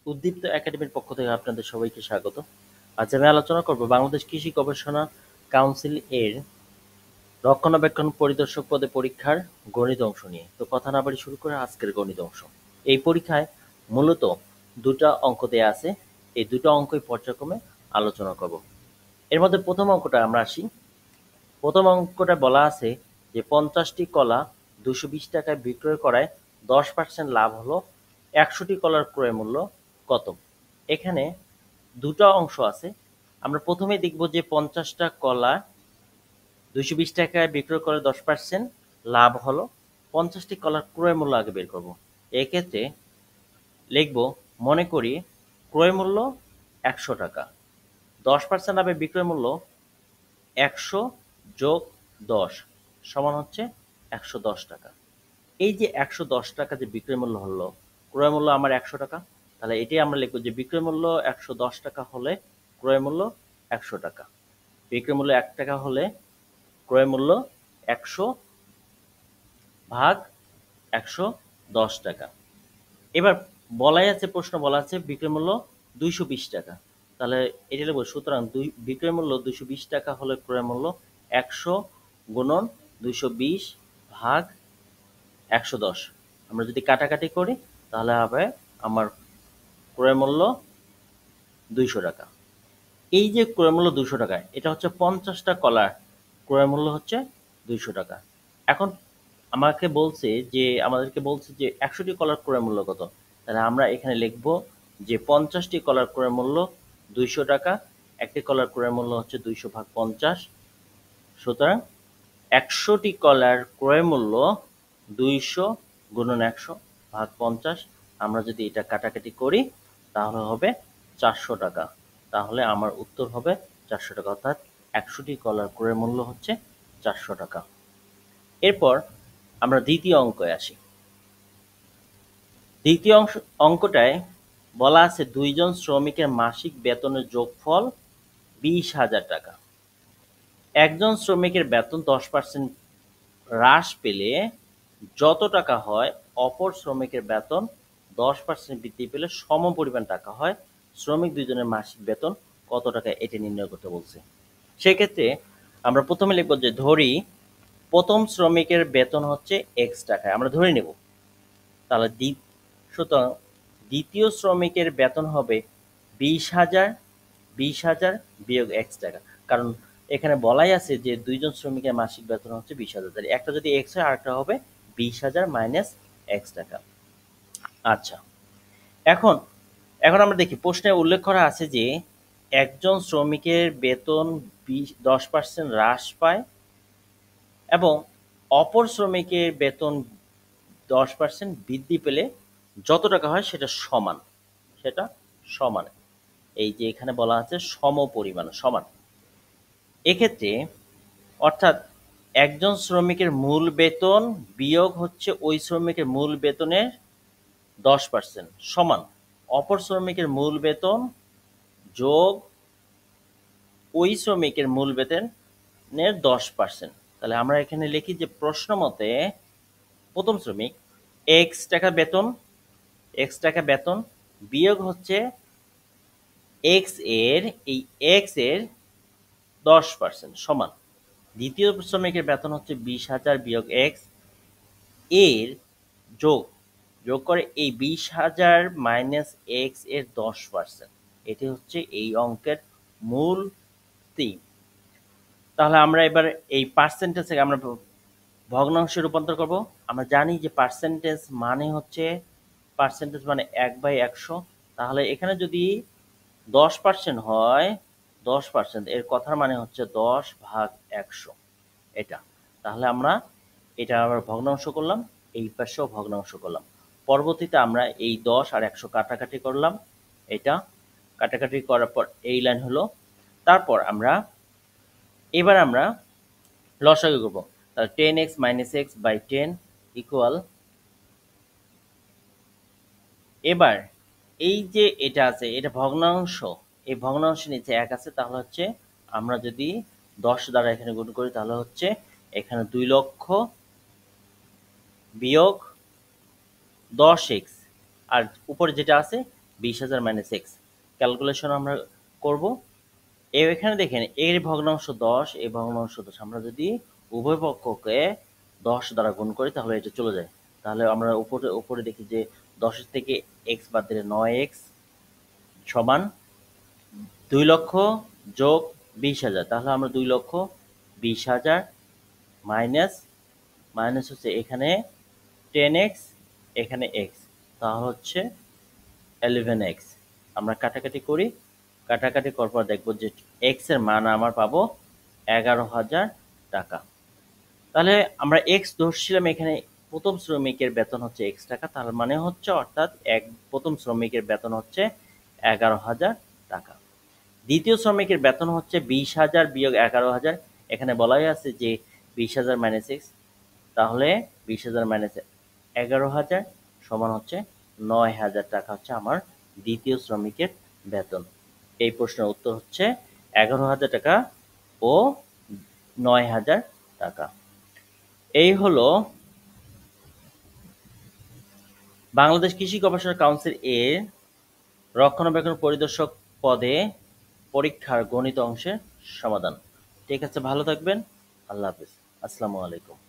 উদ্দীপ্ত একাডেমির পক্ষ থেকে আপনাদের সবাইকে স্বাগত। আজ আমি আলোচনা করব বাংলাদেশ কৃষি গবেষণা কাউন্সিল এর রক্ষণাবেক্ষণ পরিদর্শক পদে পরীক্ষার গণিত অংশ নিয়ে। তো কথা না বাড়ি শুরু করে আজকের গণিত অংশ। এই পরীক্ষায় মূলত দুটা অঙ্ক দেয়া আছে। এই দুটো অঙ্কই পর্যায়ক্রমে আলোচনা করব। এর মধ্যে প্রথম অঙ্কটা আমরা আসি। প্রথম অঙ্কটা বলা আছে যে 50টি কলা 220 টাকায় বিক্রয় করায় 10% লাভ হলো, 100টি কলার ক্রয় মূল্য কত? এখানে দুটো অংশ আছে। আমরা প্রথমে দেখব যে 50টা কলা 220 টাকায় বিক্রয় করে 10% লাভ হলো, 50টি কলার ক্রয় মূল্য আগে বের করব। এক্ষেত্রে লিখব, মনে করি ক্রয় মূল্য 100 টাকা, 10% লাভে বিক্রয় মূল্য 100 যোগ 10 সমান হচ্ছে 110 টাকা। এই যে 110 টাকা যে বিক্রয় মূল্য হলো, ক্রয় মূল্য আমার 100 টাকা, তাহলে এটাই আমরা লিখব যে বিক্রয় মূল্য 110 টাকা হলে ক্রয় মূল্য 100 টাকা। বিক্রয় মূল্য 1 টাকা হলে ক্রয় মূল্য 100 ভাগ 110 টাকা। এবার বলাই আছে, প্রশ্ন বলা আছে বিক্রয় মূল্য 220 টাকা, তাহলে এটা লিখব সুতরাং বিক্রয় মূল্য 220 টাকা হলে ক্রয় মূল্য 100 গুণন 220 ভাগ 110। আমরা যদি কাটাকাটি করি তাহলে হবে আমার ক্রয় মূল্য 200 টাকা। এই যে ক্রয় মূল্য 200 টাকা, এটা হচ্ছে 50টা কলার ক্রয় মূল্য হচ্ছে 200 টাকা। এখন আমাদেরকে বলছে যে 100টি কলার ক্রয় মূল্য কত? তাহলে আমরা এখানে লিখব যে 50টি কলার ক্রয় মূল্য 200 টাকা, একটি কলার ক্রয় মূল্য হচ্ছে 200 ভাগ 50। সুতরাং 100টি কলার ক্রয় মূল্য 200 গুণন 100 ভাগ 50। আমরা যদি এটা কাটাকাটি করি তাহলে হবে 400 টাকা। তাহলে আমার উত্তর হবে 400 টাকা, অর্থাৎ 100টি কলার ক্রয় মূল্য হচ্ছে 400 টাকা। এরপর আমরা দ্বিতীয় অঙ্কে আসি। দ্বিতীয় অঙ্কটায় বলা আছে 2 জন শ্রমিকের মাসিক বেতনের যোগফল 20,000 টাকা। একজন শ্রমিকের বেতন 10% হ্রাস পেলে যত টাকা হয়, অপর শ্রমিকের বেতন 10% বৃদ্ধি পেলে সম পরিমাণ টাকা হয়। শ্রমিক দুইজনের মাসিক বেতন কত টাকা এটা নির্ণয় করতে বলছে। সেক্ষেত্রে আমরা প্রথমে লিখব যে ধরি প্রথম শ্রমিকের বেতন হচ্ছে x টাকায়, আমরা ধরে নেব। তাহলে সুতরাং দ্বিতীয় শ্রমিকের বেতন হবে 20,000 বিয়োগ x টাকা, কারণ এখানে বলাই আছে যে দুইজন শ্রমিকের মাসিক বেতন হচ্ছে 20,000। একটা যদি x হয় আরেকটা হবে 20,000 মাইনাস x টাকা। আচ্ছা, এখন এখন আমরা দেখি প্রশ্নে উল্লেখ করা আছে যে একজন শ্রমিকের বেতন 10% হ্রাস পায় এবং অপর শ্রমিকের বেতন 10% বৃদ্ধি পেলে যত টাকা হয় সেটা সমান। এই যে এখানে বলা আছে সম পরিমাণ, সমান। এক্ষেত্রে অর্থাৎ একজন শ্রমিকের মূল বেতন বিয়োগ হচ্ছে ওই শ্রমিকের মূল বেতনের 10% সমান অপর শ্রমিকের মূল বেতন যোগ ওই শ্রমিকের মূল বেতনের 10%। তাহলে আমরা এখানে লিখি যে প্রশ্ন মতে প্রথম শ্রমিক x টাকা বেতন বিয়োগ হচ্ছে x এর এই x এর 10% সমান দ্বিতীয় শ্রমিকের বেতন হচ্ছে 20,000 বিয়োগ x এর যোগ করে এই 20,000 মাইনাস x এর 10%। এটি হচ্ছে এই অঙ্কের মূল থিম। তাহলে আমরা এবার এই পার্সেন্টেজ থেকে আমরা ভগ্নাংশে রূপান্তর করব। আমরা জানি যে পার্সেন্টেজ মানে 1/100। তাহলে এখানে যদি 10% হয়, 10% এর কথার মানে হচ্ছে 10 ভাগ 100 এটা। তাহলে আমরা এটা আবার ভগ্নাংশ করলাম, এই পাশেও ভগ্নাংশ করলাম। পরবর্তীতে আমরা এই 10 আর 100 কাটাকাটি করলাম, এটা কাটাকাটি করার পর এই লাইন হলো। তারপর এবার আমরা লসাগু করব। তাহলে 10x minus x by 10 equal, এবার এই যে এটা আছে এটা ভগ্নাংশ, এই ভগ্নাংশের নিচে 1 আছে, তাহলে হচ্ছে আমরা যদি 10 দ্বারা এখানে গুণ করি তাহলে হচ্ছে এখানে 2 লক্ষ বিয়োগ 10x আর উপরে যেটা আছে 20,000 মাইনাস এক্স ক্যালকুলেশন আমরা করব। এখানে দেখেন এর ভগ্নাংশ 10, এই ভগ্নাংশ 10, আমরা যদি উভয় পক্ষকে 10 দ্বারা গুণ করি তাহলে এটা চলে যায়। তাহলে আমরা উপরে দেখি যে 10 থেকে এক্স বাদ দিলে 9x সমান 2 লক্ষ যোগ 20,000। তাহলে আমরা 2,20,000 মাইনাস হচ্ছে এখানে 10x, এখানে x, তাহলে হচ্ছে 11x। আমরা কাটাকাটি করি, কাটাকাটি করার পর দেখবো যে x এর মান আমার পাবো 11,000 টাকা। তাহলে আমরা x ধরছিলাম, এখানে প্রথম শ্রমিকের বেতন হচ্ছে x টাকা, তার মানে হচ্ছে অর্থাৎ প্রথম শ্রমিকের বেতন হচ্ছে 11,000 টাকা। দ্বিতীয় শ্রমিকের বেতন হচ্ছে 20,000 বিয়োগ 11,000। এখানে বলাই আছে যে 20,000 মাইনাস এক্স, তাহলে 20,000 মাইনাস 11,000 সমান হচ্ছে 9,000 টাকা হচ্ছে আমার দ্বিতীয় শ্রমিকের বেতন। এই প্রশ্নের উত্তর হচ্ছে 11,000 টাকা ও 9,000 টাকা। এই হলো বাংলাদেশ কৃষি গবেষণা কাউন্সিল এর রক্ষণাবেক্ষণ পরিদর্শক পদে পরীক্ষার গণিত অংশের সমাধান। ঠিক আছে, ভালো থাকবেন। আল্লাহ হাফেজ। আসসালামু আলাইকুম।